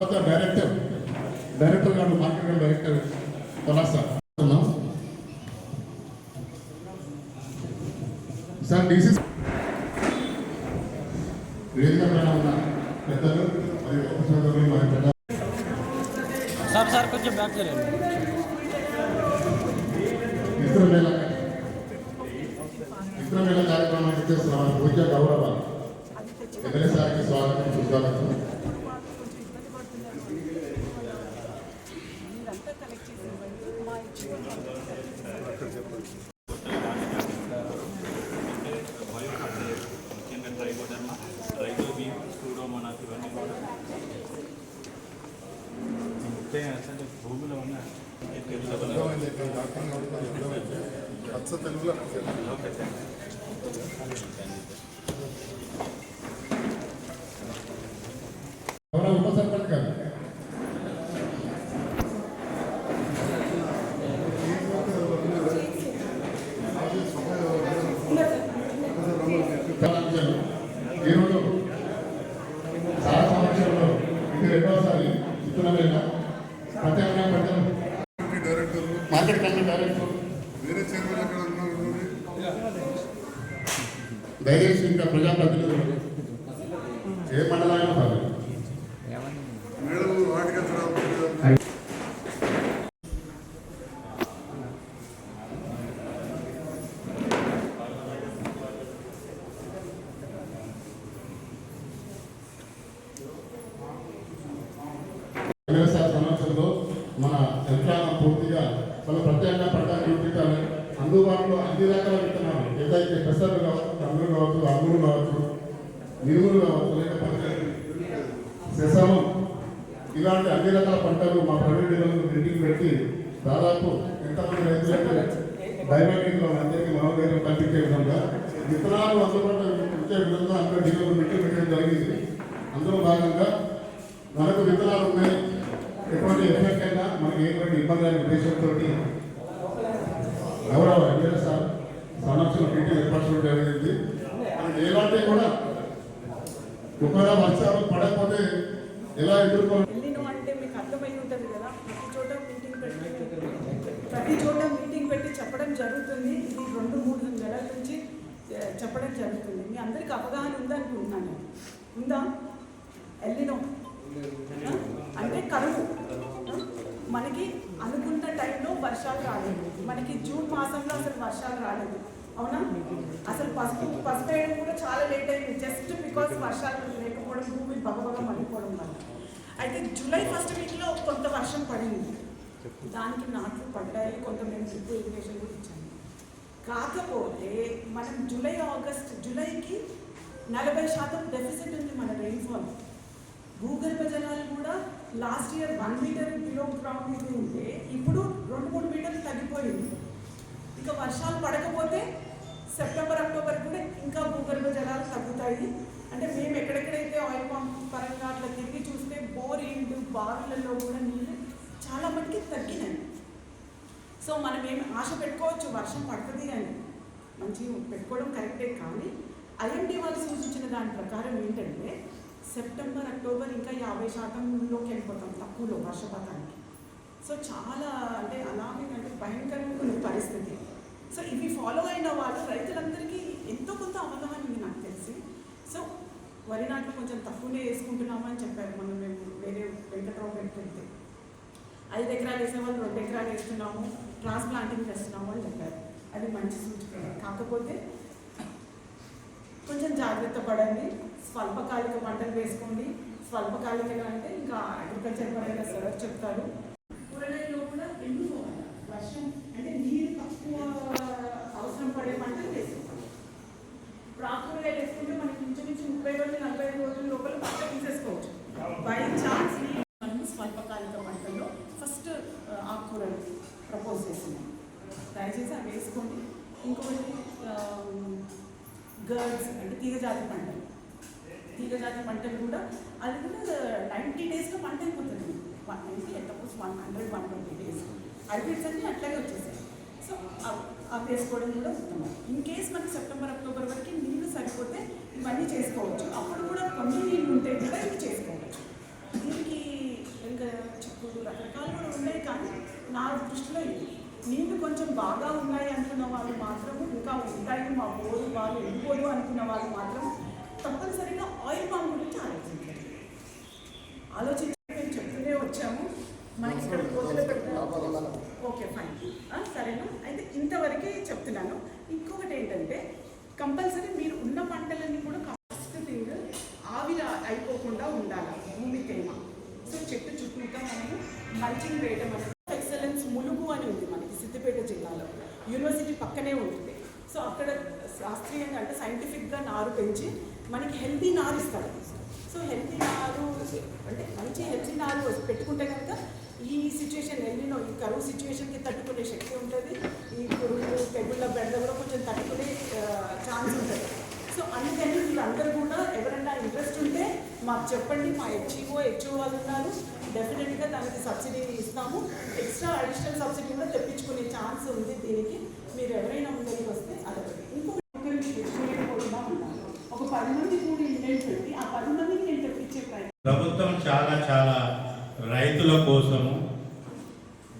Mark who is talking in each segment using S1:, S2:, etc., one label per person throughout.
S1: Director గారు marketing director కొలాసా sir DC వేదిక పైన ఉన్న పెద్దలు మరియు
S2: సార్ కొంచెం బ్యాక్ చేయండి.
S1: మిత్రమేళ కార్యక్రమానికి చేస్తున్న పూజ గౌరవ ఎమ్మెల్యే సార్కి స్వాగతం సుస్వాగతం.
S2: భూమిలో ఉన్న
S1: తెలుగులో ఉప సర్పంచ్ గారు ఈరోజు చాలా సంవత్సరంలో ఇది రెండోసారి చిత్రమైన ప్రత్యేకంగా మార్కెట్ కమిటీ డైరెక్టర్
S3: వేరే చైర్మన్ ఎక్కడ ఉన్నారు?
S1: దయచేసి ఇంకా ప్రజాప్రతినిధులు ఏ మండలమైనా పర్లేదు
S3: మేడం హార్టికల్చర్
S1: సంవత్సరంలో మన యంత్రాంగం పూర్తిగా చాలా ప్రత్యేకంగా పడడానికి విత్తనాలు అందుబాటులో అన్ని రకాల విత్తనాలు ఏదైతే పెసర్లు కావచ్చు, కందులు కావచ్చు, అంగులు కావచ్చు, మినుములు కావచ్చు, లేకపోతే శసమం ఇలాంటి అన్ని రకాల పంటలు మా ప్రైవేట్ డీలర్లు మీటింగ్ పెట్టి దాదాపు ఎంతమంది రైతులైతే డైవర్టీలో అందరికీ మనోధైర్యం కల్పించే విధంగా విత్తనాలు అందుబాటులో ఇచ్చే విధంగా అందరూ డీలర్లు మీటింగ్ పెట్టడం జరిగింది. అందులో భాగంగా మనకు విత్తనాలు ఉన్నాయి, ఎటువంటి ఎఫెక్ట్ అయినా మనకి ఎటువంటి ఇబ్బంది అయిన ఉద్దేశంతో గౌరవ ఎమ్మెల్యే సార్ సంవత్సరం మీటింగ్ ఏర్పరచడం జరిగింది. మనకి ఎలాంటి కూడా ఒకవేళ వర్షాలు పడకపోతే ఎలా ఎదుర్కోవాలి
S4: అంటే మీకు అర్థమై ఉంటుంది కదా. ప్రతి చోట మీటింగ్ పెట్టి చెప్పడం జరుగుతుంది. ఇది 2-3 నెలల నుంచి చెప్పడం జరుగుతుంది. మీ అందరికి అవగాహన ఉందనుకుంటున్నాను. ఉందా? ఎల్లినో అంటే కరువు. మనకి అనుకున్న టైంలో వర్షాలు రాలేదు. మనకి జూన్ మాసంలో అసలు వర్షాలు రాలేదు, అవునా? అసలు పసుపు వేయడం కూడా చాలా లేట్ అయింది, జస్ట్ బికాస్ వర్షాలు లేకపోవడం, భూమి బగబగా మళ్ళీపోవడం వల్ల. అయితే జూలై ఫస్ట్ వీక్లో కొంత వర్షం పడింది, దానికి నాట్లు పడ్డాయి, కొంత మేము డ్రిప్ ఇరిగేషన్ కూడా ఇచ్చాము. కాకపోతే మనం జూలైకి 40% డెఫిసిట్ ఉంది మన రెయిన్ఫాల్. భూగర్భ జలాలు కూడా last year 1 meter below ground ఇది ఉంటే ఇప్పుడు 2-3 మీటర్లు తగ్గిపోయింది. ఇక వర్షాలు పడకపోతే సెప్టెంబర్, అక్టోబర్ కూడా ఇంకా భూగర్భ జలాలు తగ్గుతాయి. అంటే మేము ఎక్కడెక్కడైతే ఆయిల్ పంప్ పరంగా అట్లా తిరిగి చూస్తే బోరింగ్ బావిలలో కూడా నీళ్ళు చాలా మటుకి తగ్గినాయి. సో మనం ఏమి ఆశ పెట్టుకోవచ్చు వర్షం పడుతుంది అని, మంచి పెట్టుకోవడం కరెక్టే. కానీ ఐఎండీ వాళ్ళు సూచించిన దాని ప్రకారం ఏంటంటే సెప్టెంబర్, అక్టోబర్ ఇంకా 50%లోకి వెళ్ళిపోతాం తక్కువలో వర్షపాతానికి. సో చాలా అంటే అలాగే అంటే భయంకరంగా ఉన్న పరిస్థితి. సో ఇవి ఫాలో అయిన వాళ్ళు రైతులందరికీ ఎంతో కొంత అవగాహన ఉంది నాకు తెలిసి. సో వరి నాట్లు కొంచెం తక్కువనే వేసుకుంటున్నామని చెప్పారు. మేము వేరే వెంకట్రావు గారికి వెళ్తే 5 ఎకరాలు వేసేవాళ్ళు 2 ఎకరాలు వేస్తున్నాము, ట్రాన్స్ప్లాంటింగ్ చేస్తున్నాము అని చెప్పారు. అది మంచి సూచిక. కాకపోతే కొంచెం జాగ్రత్త పడండి. స్వల్పకాలిక పంటలు వేసుకోండి. స్వల్పకాలికగా అంటే ఇంకా అగ్రికల్చర్ పరంగా సార్ చెప్తారు. కూరగాయల్లో కూడా ఎండుకోవాలి. వర్షం అంటే నీరు తక్కువ అవసరం పడే పంటలు వేసుకోవాలి. ఇప్పుడు ఆకుకూరగాయలు వేసుకుంటే మనకి ఇంచుమించు 30-45 రోజుల లోపల పంట తీసేసుకోవచ్చు. బై ఛాన్స్ మనం స్వల్పకాలిక పంటల్లో ఫస్ట్ ఆకుకూరలు ప్రపోజ్ చేస్తున్నాం. దయచేసి అవి వేసుకోండి. ఇంకొకటి గర్డ్స్ అంటే తీగజాతి పంటలు కూడా అది కూడా 90 డేస్లో పంట అయిపోతుంది. 120 డేస్ హైబ్రిడ్స్ అన్నీ అట్లాగే వచ్చేసాయి. సో అవి వేసుకోవడం కూడా ఉత్తమం. ఇన్ కేస్ మనకి సెప్టెంబర్, అక్టోబర్ వరకు నీళ్ళు సరిపోతే ఇవన్నీ చేసుకోవచ్చు. అప్పుడు కూడా కొన్ని నీళ్ళు ఉంటే కూడా ఇవి చేసుకోవచ్చు. దీనికి నా దృష్టిలో ఇది. నీళ్ళు కొంచెం బాగా ఉన్నాయి అనుకున్న వాళ్ళు మాత్రం, ఇంకా ఉంటాయి మా బోరు వాళ్ళు వెళ్ళిపోదు అనుకున్న వాళ్ళు మాత్రం తప్పనిసరిగా ఆయిల్ పామ్ గురించి ఆలోచించాలి. మేము చెప్తూనే వచ్చాము. మనకి ఇక్కడ కోతలు పెట్టాము. ఓకే ఫైన్, సరేనా? అయితే ఇంతవరకే చెప్తున్నాను. ఇంకొకటి ఏంటంటే కంపల్సరీ మీరు ఉన్న పంటలన్నీ కూడా ఫస్ట్ థింగ్ ఆవిరి అయిపోకుండా ఉండాలి భూమి తేమ. సో చెట్టు చుట్టూగా మనము మల్చింగ్ వేయడం అనేది ఎక్సలెన్స్ ములుగు అని ఉంది మనకి సిద్దిపేట జిల్లాలో, యూనివర్సిటీ పక్కనే ఉంటుంది. సో అక్కడ శాస్త్రీయంగా అంటే సైంటిఫిక్గా నారు పెంచి మనకి హెల్తీ నారు ఇస్తారు. సో హెల్తీ నారు అంటే మంచి హెల్తీ నారు పెట్టుకుంటే కనుక ఈ సిచ్యువేషన్ ఎల్లినో ఈ కరువు సిచ్యువేషన్కి తట్టుకునే శక్తి ఉంటుంది. ఈ పురుగులు తెగుళ్ళ బెడ్డ కూడా కొంచెం తట్టుకునే ఛాన్స్ ఉంటుంది. సో అందుకని వీళ్ళందరూ కూడా ఎవరైనా ఇంట్రెస్ట్ ఉంటే మాకు చెప్పండి. మా హెచ్ఓ వాళ్ళు ఉన్నారు, డెఫినెట్గా దానికి సబ్సిడీ ఇస్తాము. ఎక్స్ట్రా అడిషనల్ సబ్సిడీ కూడా తెప్పించుకునే ఛాన్స్ ఉంది దీనికి. మీరు ఎవరైనా ముందరికి వస్తే అదొకటి. ఇంకొకరికి తెచ్చుకోలేకపోతున్నా ఉన్నారు. ఒక 10 మంది కూడా ఇండెంట్ పెట్టి ఆ 10 మందికి నేను తెప్పించే ప్రయత్నం.
S5: ప్రభుత్వం చాలా రైతుల కోసము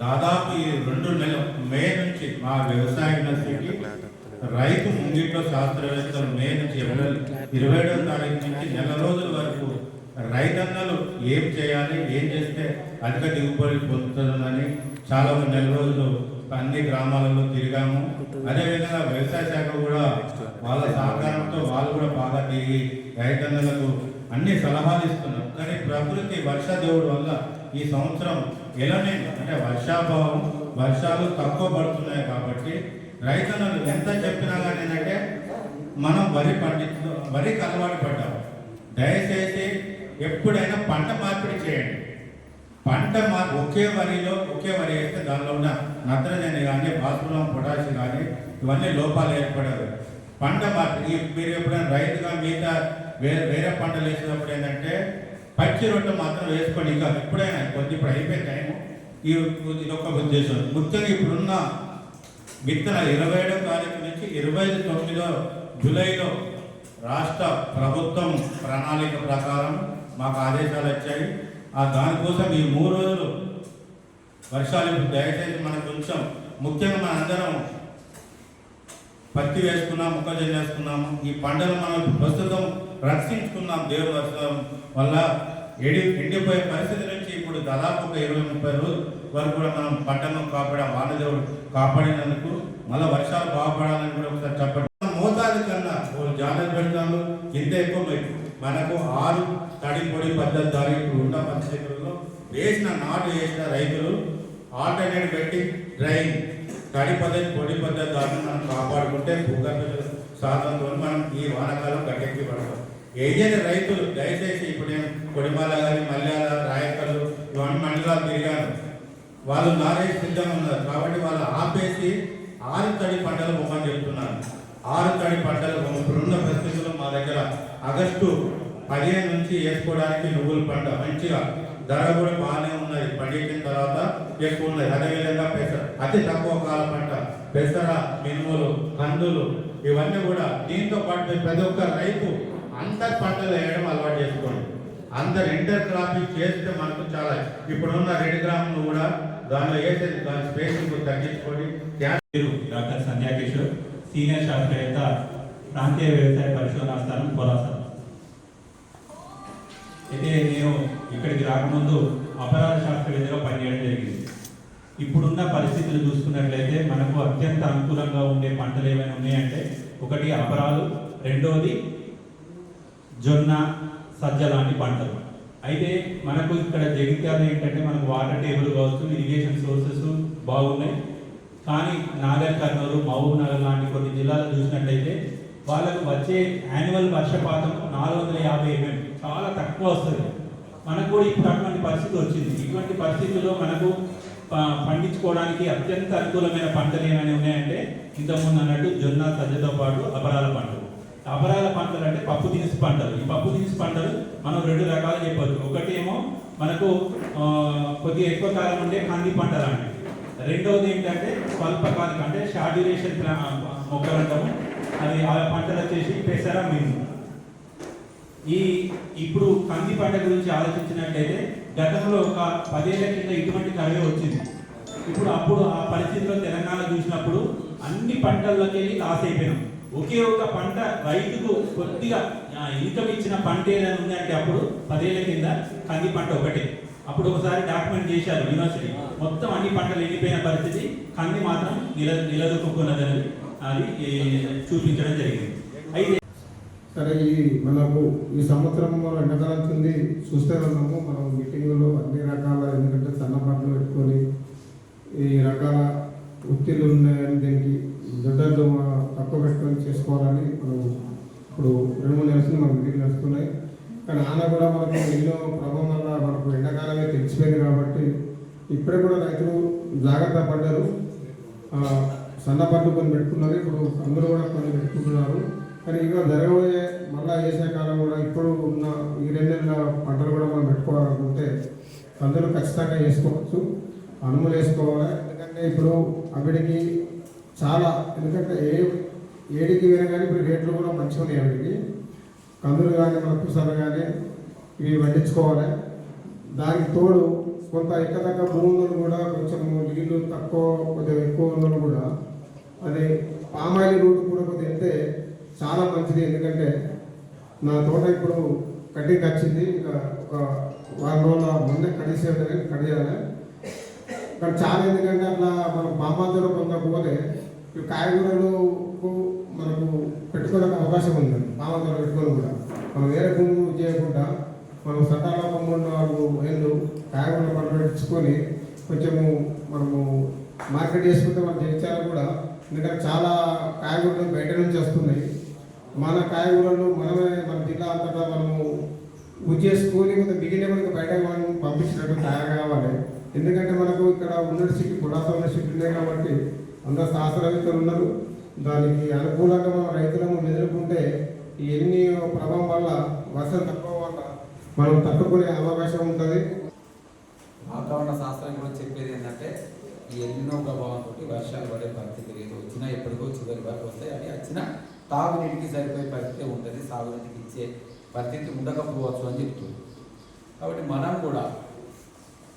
S5: దాదాపు ఈ 2 నెలల మే నుంచి మా వ్యవసాయ యూనివర్సిటీ రైతు ముంగిట్లో శాస్త్రవేత్తలు మే నుంచి 27వ తారీఖు నుంచి నెల రోజుల వరకు రైతన్నలు ఏం చేయాలి, ఏం చేస్తే అధిక దిగుబడి పొందుతుందని చాలా నెల రోజులు అన్ని గ్రామాలలో తిరిగాము. అదేవిధంగా వ్యవసాయ శాఖ కూడా వాళ్ళ సహకారంతో వాళ్ళు కూడా బాగా తిరిగి రైతన్నలకు అన్ని సలహాలు ఇస్తున్నాం. కానీ ప్రకృతి వర్షదేవుడు వల్ల ఈ సంవత్సరం ఎలమెంట్ అంటే వర్షాభావం, వర్షాలు తక్కువ పడుతున్నాయి కాబట్టి రైతన్నలు ఎంత చెప్పినా కానీ ఏంటంటే మనం వరికి అలవాటు పడ్డాము. దయచేసి ఎప్పుడైనా పంట మార్పిడి చేయండి. ఒకే వరి వేస్తే దానిలో ఉన్న నత్రజని కానీ భాస్వరం, పొటాషియం కానీ ఇవన్నీ లోపాలు ఏర్పడదు. పంట మార్పిడి మీరు ఎప్పుడైనా రైతుగా మిగతా వేరే పంటలు వేసినప్పుడు ఏంటంటే పచ్చి రొట్టె మాత్రం వేసుకోండి. ఇంకా ఎప్పుడైనా ఇప్పుడు అయిపోయే టైము ఇది ఒక ఉద్దేశం. ముఖ్యంగా ఇప్పుడున్న విత్తన 27వ తారీఖు నుంచి 29 జూలైలో రాష్ట్ర ప్రభుత్వం ప్రణాళిక ప్రకారం మాకు ఆదేశాలు వచ్చాయి. దానికోసం ఈ 3 రోజులు వర్షాలు దయచేసి మనకు కొంచెం ముఖ్యంగా మన అందరం పత్తి వేసుకున్నాం, మొక్కజొన్న వేసుకున్నాము. ఈ పంటలు మనం ప్రస్తుతం రక్షించుకున్నాం. దేవుడు వర్షం వల్ల ఎండిపోయే పరిస్థితి నుంచి ఇప్పుడు దాదాపు ఒక 20-30 రోజుల వరకు కూడా మనం పంటను వానదేవుడు కాపాడినందుకు మళ్ళీ వర్షాలు బాగుపడాలని కూడా ఒకసారి చెప్పండి. మోతాదు కన్నా జాగ్రత్త పెడతాము. ఇంత ఎక్కువ మనకు 6 తడి పొడి పద్ధతి ద్వారా ఇప్పుడు ఉన్న పరిస్థితుల్లో నాటు వేసిన రైతులు ఆల్టర్నేట్ పెట్టి డ్రైన్ తడి పద్ధతి పొడి పద్ధతి ద్వారా మనం కాపాడుకుంటే భూగర్భ సాధనతో మనం ఈ వానాకాలం గట్టెక్కి పడతాం. ఏదైనా రైతులు దయచేసి ఇప్పుడు నేను కొడిమాల కానీ మల్యాల రాయకల్లు ఇవన్నీ మండలాలు తిరిగాను. వాళ్ళు నారేజ్ సిద్ధంగా ఉన్నారు కాబట్టి వాళ్ళు ఆపేసి 6 తడి పంటలు బొమ్మని చెప్తున్నారు. 6 తడి పంటలు ఇప్పుడున్న పరిస్థితుల్లో మా దగ్గర ఆగస్టు 15 నుంచి వేసుకోవడానికి నువ్వుల పంట మంచిగా ధర కూడా బాగానే ఉన్నది. పండించిన తర్వాత ఎక్కువ ఉన్నది. అదేవిధంగా పెసర అతి తక్కువ కాల పంట పెసర, మినుములు, కందులు ఇవన్నీ కూడా. దీంతో పాటు ప్రతి ఒక్క రైతు అంతర్ పంటలు వేయడం అలవాటు చేసుకోండి. అందరు ఇంటర్ క్రాపింగ్ చేస్తే మనకు చాలా ఇప్పుడున్న రెడ్ గ్రాములు కూడా దానిలో వేసేది దాని స్పేసింగ్ తగ్గించుకోండి.
S6: డాక్టర్ సంధ్యా కిషోర్, సీనియర్ శాస్త్రవేత్త, ప్రాంతీయ వ్యవసాయ పరిశోధనా స్థానం పొలాస. అయితే నేను ఇక్కడికి రాకముందు అపరాధ శాస్త్రవేత్తగా పనిచేయడం జరిగింది. ఇప్పుడున్న పరిస్థితులు చూసుకున్నట్లయితే మనకు అత్యంత అనుకూలంగా ఉండే పంటలు ఏమైనా ఉన్నాయంటే ఒకటి అపరాలు, రెండవది జొన్న, సజ్జ లాంటి పంటలు. అయితే మనకు ఇక్కడ జగిత్యాల ఏంటంటే మనకు వాటర్ టేబుల్ కావచ్చు, ఇరిగేషన్ సోర్సెస్ బాగున్నాయి. కానీ నాగర్ కర్నూలు, మహబూబ్ నగర్ లాంటి కొన్ని జిల్లాలు చూసినట్లయితే వాళ్ళకు వచ్చే యాన్యువల్ వర్షపాతం 450 mm, చాలా తక్కువ వస్తుంది. మనకు కూడా ఇప్పుడు అటువంటి పరిస్థితి వచ్చింది. ఇటువంటి పరిస్థితుల్లో మనకు పండించుకోవడానికి అత్యంత అనుకూలమైన పంటలు ఏమైనా ఉన్నాయంటే ఇంతకుముందు అన్నట్టు జొన్న, సజ్జతో పాటు అపరాల పంటలు. అపరాల పంటలు అంటే పప్పు దినుసు పంటలు. ఈ పప్పు దినుసు పంటలు మనం 2 రకాలు చెప్పవచ్చు. ఒకటి ఏమో మనకు కొద్దిగా ఎక్కువ కాలం ఉండే కంది పంట లాంటివి. రెండవది ఏంటంటే స్వల్పకాలిక అంటే షార్ట్ డ్యూరేషన్ మొక్కలు అంటాము. అది ఆ పంటలు వచ్చేసి పెసర, మినుము. ఇప్పుడు కంది పంట గురించి ఆలోచించినట్లయితే గతంలో ఒక 10 ఏళ్ల కింద ఇటువంటి కరువు వచ్చింది. అప్పుడు ఆ పరిస్థితిలో తెలంగాణ చూసినప్పుడు అన్ని పంటల్లోకి వెళ్ళి లాస్ అయిపోయినాం. ఒకే ఒక పంట రైతుకు కొద్దిగా ఇన్కమ్ ఇచ్చిన పంట ఏదైనా ఉంది అంటే అప్పుడు 10 ఏళ్ల కింద కంది పంట ఒకటి. అప్పుడు ఒకసారి డాక్యుమెంట్ చేశారు యూనివర్సిటీ, మొత్తం అన్ని పంటలు ఎండిపోయిన పరిస్థితి, కంది మాత్రం నిలదొక్కున్నదని అది చూపించడం జరిగింది. అయితే
S7: సరే, మనకు ఈ సంవత్సరం మనం ఎండాకాలం కింది చూస్తే ఉన్నాము. మనం మీటింగులో అన్ని రకాల, ఎందుకంటే సన్న పంటలు పెట్టుకొని ఈ రకాల ఒత్తిళ్ళు ఉన్నాయని దీనికి దొడ్డలు తక్కువ పెట్టుకొని చేసుకోవాలని మనం ఇప్పుడు 2-3 నెలలు మనకు మీటింగ్లు వస్తున్నాయి. కానీ ఆన కూడా మనకు ఎన్నో ప్రభావం వల్ల మనకు ఎండాకాలమే తెలిసిపోయింది కాబట్టి ఇప్పుడే కూడా రైతులు జాగ్రత్త పడ్డారు. సన్న పంటలు కొన్ని పెట్టుకున్నారు, ఇప్పుడు అందరూ కూడా కొన్ని పెట్టుకుంటున్నారు. కానీ ఇంకా జరగబోయే మళ్ళీ వేసే కాలం కూడా ఇప్పుడు ఉన్న ఈ 2 నెలల పంటలు కూడా మనం పెట్టుకోవాలనుకుంటే అందరూ ఖచ్చితంగా వేసుకోవచ్చు, అనుమతులు వేసుకోవాలి. ఎందుకంటే ఇప్పుడు అవిడికి చాలా, ఎందుకంటే ఏడికి వేరే కానీ ఇప్పుడు రేట్లు కూడా మంచిగా ఉన్నాయి. అవిడికి కందులు కానీ మన పుసాలు కానీ ఇవి పండించుకోవాలి. దానికి తోడు కొంత ఎక్కదక్క భూములు కూడా కొంచెం నీళ్ళు తక్కువ కొద్దిగా ఎక్కువ ఉన్నది కూడా అది పామాయిల్ రూట్ కూడా కొద్దిగా వెళ్తే చాలా మంచిది. ఎందుకంటే నా తోట ఇప్పుడు కటింగ్ వచ్చింది, ఇంకా ఒక వారం రోజుల ముందే కడియాలి. కానీ చాలా, ఎందుకంటే అట్లా మనం పామాయిల్ పొందకపోతే కాయగూరలకు మనకు పెట్టుకోవడానికి అవకాశం ఉంది. పామాయిల్ పెట్టుకొని కూడా మనం వేరే భూమి చేయకుండా మనం సటాల 3-4 ఏళ్ళు కాయగూరల పంట పెట్టుకొని కొంచెము మనము మార్కెట్ చేసుకుంటే మన జగిత్యాల కూడా, ఎందుకంటే చాలా కాయగూరలు బయట నుంచి వస్తున్నాయి. మన కాయగూరలు మనమే మన జిల్లా అంతటా మనము చేసుకొని కొంత మిగిలిన మనకి బయట మనం పంపించినట్టు తయారు కావాలి. ఎందుకంటే మనకు ఇక్కడ యూనివర్సిటీ పురాతన యూనివర్సిటీ ఉన్నాయి కాబట్టి అందరూ శాస్త్రవేత్తలు ఉన్నారు. దానికి అనుకూలంగా మనం రైతులను మెదులుకుంటే ఈ ఎన్ని ప్రభావం వల్ల, వర్షం తక్కువ వల్ల మనం తట్టుకునే అవకాశం ఉంటుంది.
S8: వాతావరణ శాస్త్రం కూడా చెప్పేది ఏంటంటే ఈ ఎన్నో ప్రభావంతో వర్షాలు పడే పరిస్థితి లేదు. వచ్చినా ఎప్పటికో చివరి వరకు వస్తాయి. అది వచ్చినా తాగునీటికి సరిపోయే పరిస్థితి ఉంటుంది, సాగునీటికి ఇచ్చే పరిస్థితి ఉండకపోవచ్చు అని చెప్తుంది. కాబట్టి మనం కూడా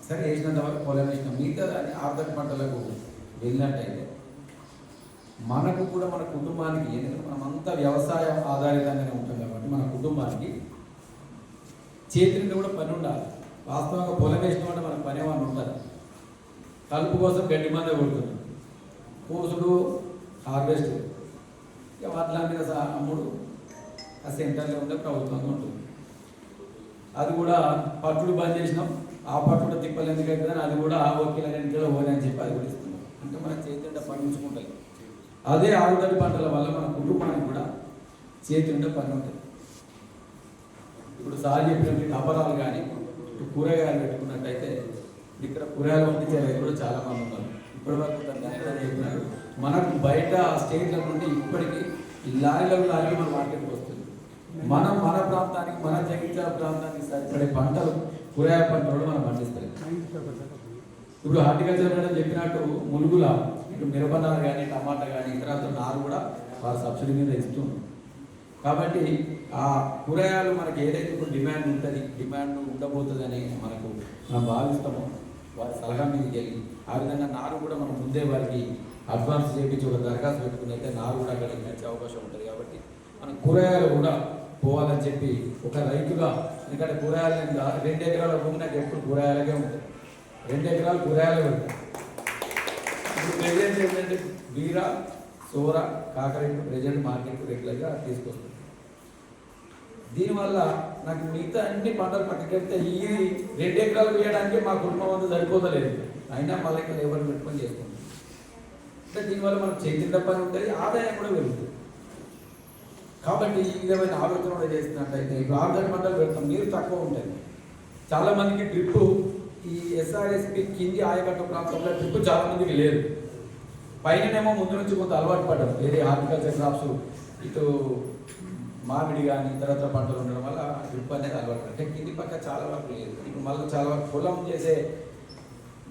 S8: సరే వేసినంత వరకు పొలం వేసినాం, మిగతా దాన్ని ఆర్థిక పంటలకు వెళ్ళినట్టయితే మనకు కూడా మన కుటుంబానికి, ఎందుకంటే మనం అంతా వ్యవసాయం ఆధారితంగానే ఉంటాం కాబట్టి మన కుటుంబానికి చేతిని కూడా పని ఉండాలి. వాస్తవంగా పొలం వేసిన అంటే మనకు పని ఏమన్నా ఉంటుంది. కలుపు కోసం గడ్డి మంద కొడుతున్నాం, కోసుడు, హార్వెస్ట్, ఇక వాటిల మీద అమ్ముడు ఆ సెంటర్లో ఉండే ప్రభుత్వంగా ఉంటుంది. అది కూడా పట్టుడు బంద్ చేసినాం, ఆ పట్టుడు తిప్పలు ఎందుకంటే అది కూడా ఓకేల రెండులో పోదని చెప్పి అది కూడా ఇస్తున్నాం. అంటే మన చేతి పని ఉంచుకుంటాయి. అదే ఆరుదడి పంటల వల్ల మన కుటుంబానికి కూడా చేతి ఉండే పని ఉంటుంది. ఇప్పుడు సార్ చెప్పినట్టు అపరాలు కానీ కూరగాయలు పెట్టుకున్నట్టయితే ఇక్కడ కూరగాయలు పండించే రైతులు కూడా చాలా మంది ఉన్నారు. ఇప్పటి వరకు చెప్పినారు మనకు బయట స్టేట్ల నుండి ఇప్పటికీ ఈ లారీలకు మన మార్కెట్కి వస్తుంది. మనం మన ప్రాంతానికి, మన జగిత్యాల ప్రాంతానికి సరిపడే పంటలు, కూరగాయల పంటలు మనం పండిస్తాం. ఇప్పుడు హార్టికల్చర్ మేడం చెప్పినట్టు ములుగుల ఇటు మిరపనారు కానీ, టమాటా కానీ, ఇతర నారు కూడా వారు సబ్సిడీ మీద ఇస్తున్నారు. కాబట్టి ఆ కూరగాయలు మనకి ఏదైతే ఇప్పుడు డిమాండ్ ఉంటుంది, డిమాండ్ ఉండబోతుందని మనం భావిస్తామో వారి సలహా మీదకి వెళ్ళి ఆ విధంగా నారు కూడా మనం ముందే వారికి అడ్వాన్స్ చేయించి ఒక దరఖాస్తు పెట్టుకున్నైతే నారు కూడా అక్కడికి వచ్చే అవకాశం ఉంటుంది. కాబట్టి మనం కూరగాయలు కూడా పోవాలని చెప్పి ఒక రైతుగా, ఎందుకంటే కూరగాయలు 2 ఎకరాల భూమి నాకు ఎప్పుడు కూరగాయలకే ఉంటుంది, 2 ఎకరాలు కూరగాయలే ఉంటుంది. ఇప్పుడు ప్రెజెంట్ ఏంటంటే బీర, సోర, కాకరెట్టు ప్రెజెంట్ మార్కెట్ రెగ్యులర్గా తీసుకొస్తుంది. దీనివల్ల నాకు మిగతా అన్ని పంటలు పక్కకెళ్తే ఈ 2 ఎకరాలు వేయడానికి మా కుటుంబం అంతా సరిపోతలేదు. అయినా మళ్ళీ ఇక్కడ ఎవరు పెట్టుకొని చేసుకుంటాం. అంటే దీనివల్ల మనకు చేతి పని ఉంటుంది, ఆదాయం కూడా పెరుగుతుంది. కాబట్టి ఈ విధమైన ఆలోచన కూడా చేస్తున్నట్టయితే ఇప్పుడు ఆరుదడి పంటలు పెడతాం, నీరు తక్కువ ఉంటుంది. చాలామందికి డ్రిప్పు ఈ ఎస్ఆర్ఎస్పి కింది ఆయకట్టు ప్రాంతంలో డ్రిప్పు చాలామందికి లేదు. పైననేమో ముందు నుంచి కొంత అలవాటు పడ్డారు, వేరే హార్టికల్చర్ క్రాప్స్ ఇటు మామిడి కానీ ఇతరత్ర పంటలు ఉండడం వల్ల డ్రిప్ అనేది అలవాటు. అంటే కింది పక్క చాలా వరకు లేదు. ఇప్పుడు మళ్ళీ చాలా వరకు పొలం చేసే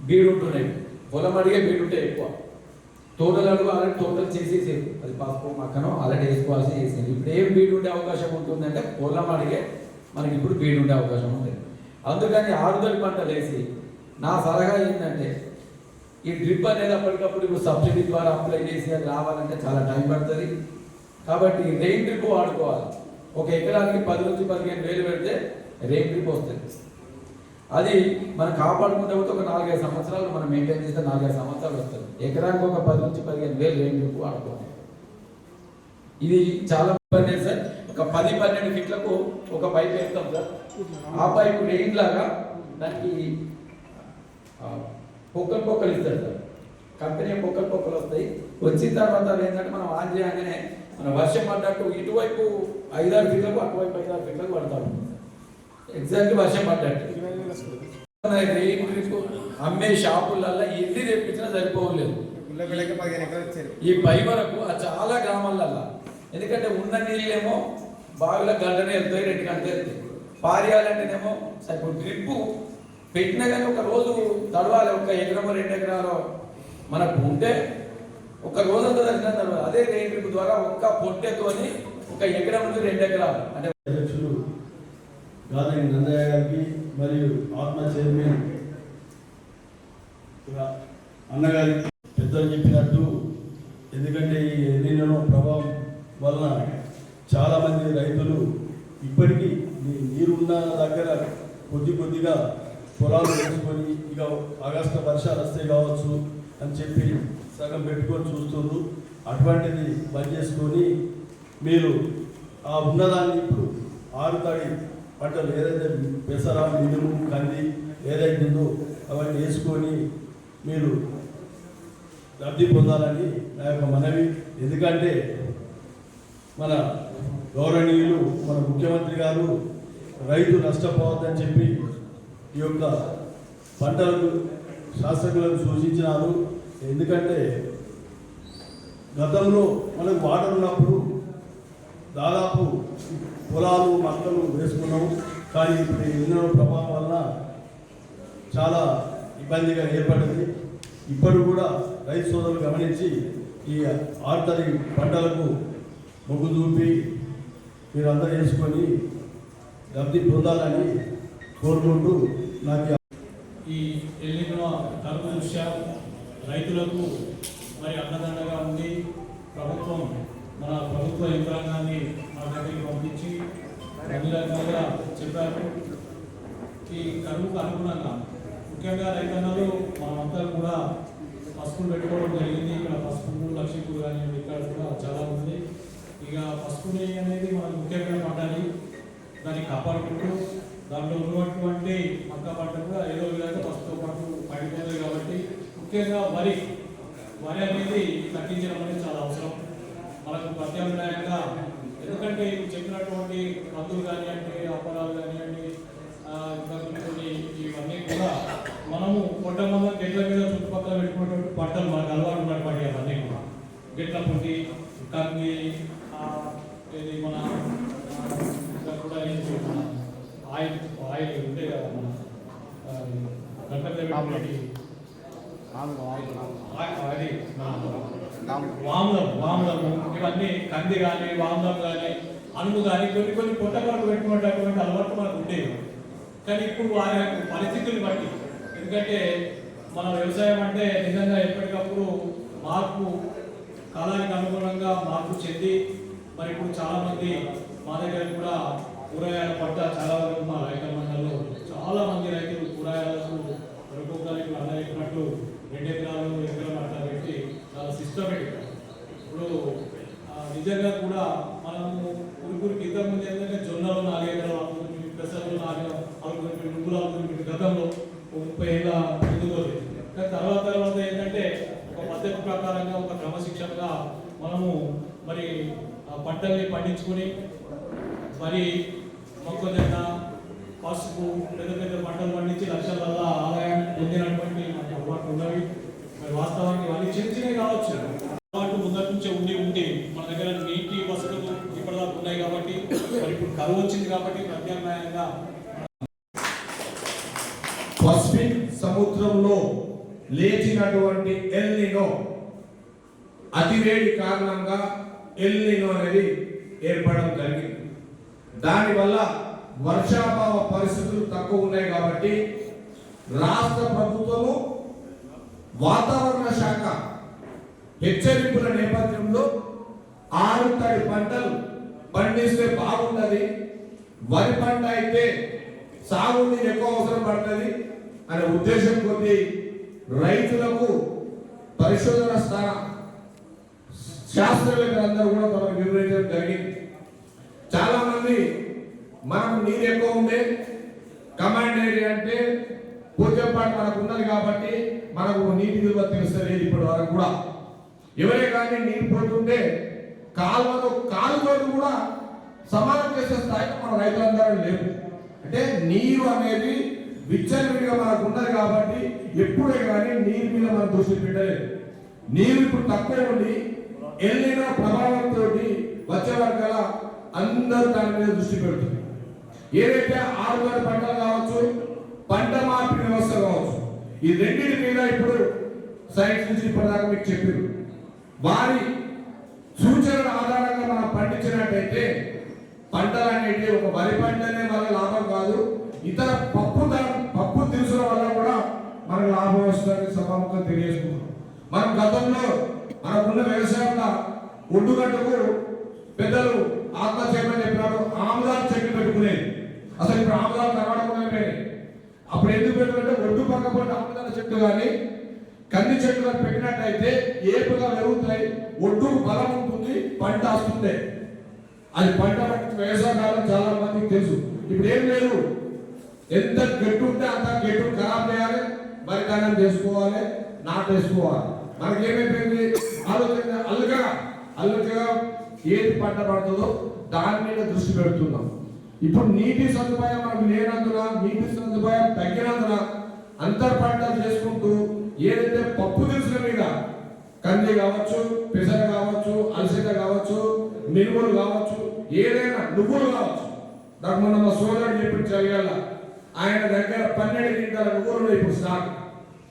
S8: బీడు ఉంటున్నాయి, పొలం అడిగే బీడు ఉంటే ఎక్కువ. తోటలు అడుగు ఆల్రెడీ తోటలు చేసేసారు, అది పసుపు మక్కనో ఆల్రెడీ వేసుకోవాల్సి చేసేది. ఇప్పుడు ఏం బీడు ఉండే అవకాశం ఉంటుందంటే పొలం అడిగే మనకి ఇప్పుడు బీడు ఉండే అవకాశం ఉంటుంది. అందుకని ఆరుదడి పంటలు వేసి నా సలహా ఏంటంటే ఈ డ్రిప్ అనేది అప్పటికప్పుడు ఇప్పుడు సబ్సిడీ ద్వారా అప్లై చేసి అది రావాలంటే చాలా టైం పడుతుంది. కాబట్టి రెయిన్ డ్రిప్ వాడుకోవాలి. ఒక ఎకరానికి 10 నుంచి 15 వేలు పెడితే రెయిన్ డ్రిప్ వస్తుంది. అది మనం కాపాడుకుంటే ఒక 4-5 సంవత్సరాలు మనం మెయింటైన్ చేస్తే 4-5 సంవత్సరాలు వస్తుంది. ఎకరానికి ఒక 10 నుంచి 15 వేలు రెయిన్ డ్రిప్ వాడుకోవాలి. ఇది చాలా ఇబ్బంది సార్. ఒక 10-12 ఫీట్లకు ఒక పైప్ వేస్తాం సార్. ఆ పైపు రెయిన్ లాగా దానికి పొక్కలు ఇస్తారు సార్. కంపెనీ పొక్కలు వస్తాయి. వచ్చిన తర్వాత ఏంటంటే మనం ఆన్ చేయగానే మన వర్షం పడ్డట్టు ఇటువైపు 5-6 ఫీట్లకు అటువైపు 5-6 ఫీట్లకు పడతాం. ఎగ్జాక్ట్లీ వర్షం పడ్డట్టు. రెయిన్ డ్రిప్ అమ్మే షాపులలో ఎన్ని తెప్పించినా సరిపోలేదు. ఈ పై వరకు చాలా గ్రామాలలో, ఎందుకంటే ఉన్న నీళ్ళేమో బావిలో గంటనే వెళ్తాయి, 2 గంటలు వెళ్తాయి. పారేయాలంటేనేమో ఇప్పుడు డ్రిప్ పెట్టినా కానీ ఒక రోజు తడవాలి. 1 ఎకరమో 2 ఎకరాలు మనకు ఉంటే ఒక రోజంతా దర్శనం తడవాలి. అదే రెయిన్ డ్రిప్ ద్వారా ఒక్క పొట్టెతోని 1 ఎకరం నుంచి 2 ఎకరాలు అంటే
S9: అధ్యక్షులు గాదరి నందయ్య గారికి మరియు ఆత్మ చైర్మన్ అన్నగారికి పెద్దలు చెప్పినట్టు, ఎందుకంటే ఈ ఎల్నినో ప్రభావం వలన చాలామంది రైతులు ఇప్పటికీ నీరున్న దగ్గర కొద్దిగా పొలాలు వేసుకొని ఇక ఆగస్టు వర్షాలు వస్తే కావచ్చు అని చెప్పి సగం పెట్టుకొని చూస్తున్నారు. అటువంటిది బంద్ చేసుకొని మీరు ఆ ఉన్నదాన్ని ఇప్పుడు ఆరుతడి పంటలు ఏదైతే పెసర, మినుము, కంది ఏదైతే ఉందో అవన్నీ వేసుకొని మీరు లబ్ధి పొందాలని నా యొక్క మనవి. ఎందుకంటే మన గౌరవనీయులు మన ముఖ్యమంత్రి గారు రైతు నష్టపోవద్దని చెప్పి ఈ యొక్క పంటలకు శాస్త్రజ్ఞులకు సూచించినారు. ఎందుకంటే గతంలో మనకు వాటర్ ఉన్నప్పుడు దాదాపు పొలాలు మొక్కలు వేసుకున్నాము. కానీ ఇప్పుడు ఎన్నో ప్రభావం వలన చాలా ఇబ్బందిగా ఏర్పడింది. ఇప్పుడు కూడా రైతు సోదరులు గమనించి ఈ ఆర్తరి పంటలకు మొగ్గు చూపి మీరు అందరూ వేసుకొని లబ్ధి పొందాలని కోరుకుంటూ నాకు
S10: ఈ ఎల్లిన కరువు దృష్ట్యా రైతులకు మరి అన్నదండగా ఉండి మన ప్రభుత్వ యంత్రాంగాన్ని మన దగ్గరికి పంపించి అన్ని రకాలుగా చెప్పారు. ఈ కరువుకు అనుగుణంగా ముఖ్యంగా రైతన్నలు మనమంతా కూడా పసుపులు పెట్టుకోవడం జరిగింది. ఇక్కడ పసుపు లక్ష్మీపూర్ కానీ ఇక్కడ కూడా చాలా ఉంది. ఇక పసుపుని అనేది మనకు ముఖ్యంగా పండాలి, దాన్ని కాపాడుకుంటూ దాంట్లో ఉన్నటువంటి మక్క పంట కూడా ఏదో విధంగా పసుపుతో పాటు పడిపోతుంది. కాబట్టి ముఖ్యంగా వరి అనేది తగ్గించడం అనేది చాలా అవసరం మనకు ప్రత్యామ్నాయంగా. ఎందుకంటే ఇప్పుడు చెప్పినటువంటి మందులు కానివ్వండి, అపరాలు కానివ్వండి, ఇవన్నీ కూడా మనము కొంతమంది గెట్ల మీద చుట్టుపక్కల పెట్టుకున్నటువంటి పంటలు మనకు అలవాటు ఉన్నటువంటి అవన్నీ కూడా గెట్ల పొట్టి, కంది, ఇది మన కూడా ఆయిల్ ఉంటే కదా మన గంట అది వామలము ఇవన్నీ కంది కానీ వామలం కానీ అనుము కానీ కొన్ని పొట్టపాటు పెట్టుకున్నటువంటి అలవాటు మనకు ఉండేవి. కానీ ఇప్పుడు వారి పరిస్థితులు బట్టి, ఎందుకంటే మన వ్యవసాయం అంటే నిజంగా ఎప్పటికప్పుడు మార్పు కాలానికి అనుగుణంగా మార్పు చెంది మరి ఇప్పుడు చాలామంది మా దగ్గర కూడా కూరగాయల పంట చాలా వరకు మా రైతుల మండలంలో చాలామంది రైతులు కూరగాయలకు ఒక్కొక్కరికి అందరినట్టు 2 ఎకరాలు ఎకరం అట్లా పెట్టి చాలా సిస్టమేటిక్. ఇప్పుడు నిజంగా కూడా మనము ఉరుకురికి ఇంతకుముందు ఏంటంటే జొన్నలు 4 ఎకరాలు, పెసర్లు 4 నువ్వులు గతంలో 30 ఏళ్ళ ముందుకోలేదు. కానీ తర్వాత ఏంటంటే ఒక పద్ధతి ప్రకారంగా ఒక క్రమశిక్షణగా మనము మరి పంటల్ని పండించుకొని మరి మొక్కజొన్న, పసుపు పెద్ద పంటలు పండించి లక్షల ఆదాయం పొందినటువంటి అలవాటు ఉన్నవి. మరి వాస్తవానికి ఇవన్నీ చిన్నవి కావచ్చు, అలవాటు ముందటి నుంచే ఉండి మన దగ్గర నీటి వసతులు ఇప్పటిదాకా ఉన్నాయి. కాబట్టి మరి ఇప్పుడు కరువు వచ్చింది కాబట్టి ప్రత్యామ్నాయంగా
S11: పసిఫిక్ సముద్రంలో లేచినటువంటి ఎల్నినో అతివేడి కారణంగా ఎల్నినో అనేది ఏర్పడడం జరిగింది. దానివల్ల వర్షాభావ పరిస్థితులు తక్కువ ఉన్నాయి. కాబట్టి రాష్ట్ర ప్రభుత్వము వాతావరణ శాఖ హెచ్చరింపుల నేపథ్యంలో 6 తడి పంటలు పండిస్తే బాగుంటుంది, వరి పంట అయితే సాగునీరు ఎక్కువ అవసరం పడుతుంది అనే ఉద్దేశం కొద్ది రైతులకు పరిశోధన శాస్త్రవేత్తలందరూ కూడా మనకు వివరించడం జరిగింది. చాలా మంది మనకు నీరు ఎక్కువ ఉండే కమాండ్ ఏరియా అంటే పూర్తిపాటు మనకు ఉన్నది కాబట్టి మనకు నీటి విలువ తెలుస్తలేదు ఇప్పటి వరకు కూడా. ఎవరే కానీ నీరు పోతుంటే కాలువతో కూడా సమానం చేసే స్థాయిలో మన రైతులందరూ లేవు. అంటే నీరు అనేది విచ్చలవిడిగా మనకు ఉన్నది కాబట్టి ఎప్పుడే కానీ నీరు మీద మనం దృష్టి పెట్టలేదు. నీరు ఇప్పుడు తక్కువ ఉండి ఎల్లిన ప్రభావంతో వచ్చే వర్గాల అందరూ దాని మీద దృష్టి పెడుతుంది. ఏదైతే 6 తడి పంటలు కావచ్చు, పంట మార్పిడి వ్యవస్థ కావచ్చు, ఈ రెండింటి మీద ఇప్పుడు సైన్స్ నుంచి ఇప్పటిదాకా మీకు చెప్పారు. వారి సూచనల ఆధారంగా మనం పండించినట్టయితే పంటలు అనేవి ఒక వరి పంటనే వల్ల లాభం కాదు, ఇతర పప్పు దినుసుల వల్ల కూడా మనకు లాభం వస్తుందని సభాముఖంగా తెలియజేసుకున్నాం. మనం గతంలో మనకున్న వ్యవసాయంలో ఒడ్డుగట్టుకు పెద్దలు ఆత్మహత్యమని చెప్పినాడు, ఆమ్లాలు చెట్లు పెట్టుకునేది. అసలు ఇప్పుడు ఆమ్లాలు కనబడకుండా అప్పుడు ఎందుకు పెట్టుకుంటే ఒడ్డు పక్కపడి ఆమ్లాల చెట్లు కానీ కంది చెట్లు కానీ పెట్టినట్టయితే ఏపుగా పెరుగుతాయి, ఒడ్డుకు బలం ఉంటుంది, పంట వస్తుంది. అది పంట వ్యవసాయకాలం చాలా మందికి తెలుసు. ఇప్పుడు ఏం లేదు, ఎంత గట్టు ఉంటే అంత గట్టు ఖరాబ్ చేయాలి, మరి దానం చేసుకోవాలి, నాటు వేసుకోవాలి. మనకి ఏమైపోయింది ఆలోచన అల్లుకగా ఏది పంట పడుతుందో దాని మీద దృష్టి పెడుతున్నాం. ఇప్పుడు నీటి సదుపాయం మనకు లేనందున, నీటి సదుపాయం తగ్గినందున అంతర్ పంటలు చేసుకుంటూ ఏదైతే పప్పు దినుసుల మీద కంది కావచ్చు, పెసర కావచ్చు, అలసట కావచ్చు, మినుములు కావచ్చు, ఏదైనా నువ్వులు కావచ్చు. నాకు మొన్న మా సోదరుడు చెప్పి చదివేలా ఆయన దగ్గర 12 క్వింటాల నువ్వులు ఇప్పుడు స్టాక్.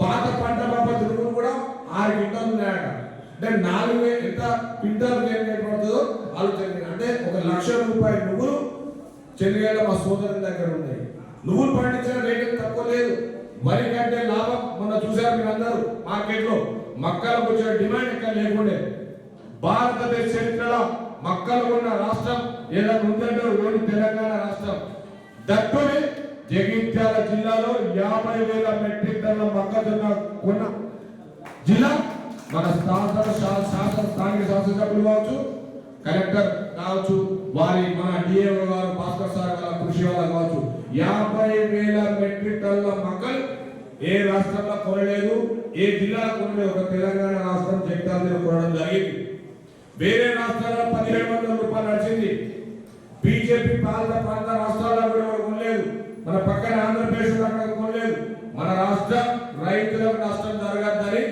S11: పాత పంట పద్ధతి నువ్వులు కూడా 6 క్వింటాలు ఉన్నాయట. అంటే 4,000 ఎంత క్వింటాలు పడుతుందో ఆలోచన. అంటే 1,00,000 రూపాయల నువ్వులు చెన్నైలో మా సోదరుని దగ్గర ఉన్నాయి. నువ్వులు పండించిన రేటు తక్కువ లేదు, వరి కంటే లాభం. మొన్న చూసారు మీరు అందరూ మార్కెట్లో మక్కలకు వచ్చిన డిమాండ్ ఎక్కడ లేకుండే. భారతదేశ చరిత్రలో మక్కలు ఉన్న రాష్ట్రం ఏదైనా ఉందంటే ఓన్లీ తెలంగాణ రాష్ట్రం. దట్టుని జగిత్యాల జిల్లాలో 50,000 మెట్రిక్ టన్నుల మొక్కజొన్న కొన్న జిల్లా మన స్థానిక శాసనసభ్యులు కావచ్చు, కలెక్టర్ కావచ్చు, వారి మన డిఏఓ గారు భాస్కర్ సార్ గారు కృషి వల్ల కావచ్చు 50,000 మెట్రిక్ టన్నుల మొక్కలు ఏ రాష్ట్రంలో కొనలేదు, ఏ జిల్లాలో కొనలేదు. ఒక తెలంగాణ రాష్ట్రం జగిత్యాల జిల్లా కొనడం జరిగింది. వేరే రాష్ట్రాల్లో 1,700 రూపాయలు నడిచింది. బీజేపీ పాలిత ప్రాంత రాష్ట్రాల్లో కూడా కొనలేదు. మన పక్కన ఆంధ్రప్రదేశ్ అక్కడ కొనలేదు. మన రాష్ట్ర రైతులకు నష్టం జరగద్దని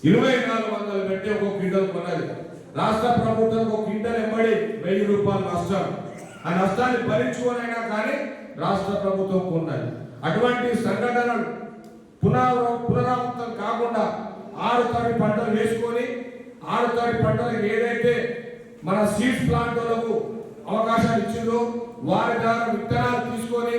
S11: 2,400 పెట్టి ఒక క్వింటల్ కొన్నది. రాష్ట్ర ప్రభుత్వం ఒక క్వింటల్ ఎంబడి 1,000 రూపాయలు నష్టం. ఆ నష్టాన్ని భరించుకోనైనా కానీ రాష్ట్ర ప్రభుత్వం కొన్నది. అటువంటి సంఘటనలు పునరావృతం కాకుండా 6 తడి పంటలు వేసుకొని 6 తడి పంటలకు ఏదైతే మన సీడ్స్ ప్లాంట్లకు అవకాశాలు ఇచ్చిందో వారి ద్వారా విత్తనాలు తీసుకొని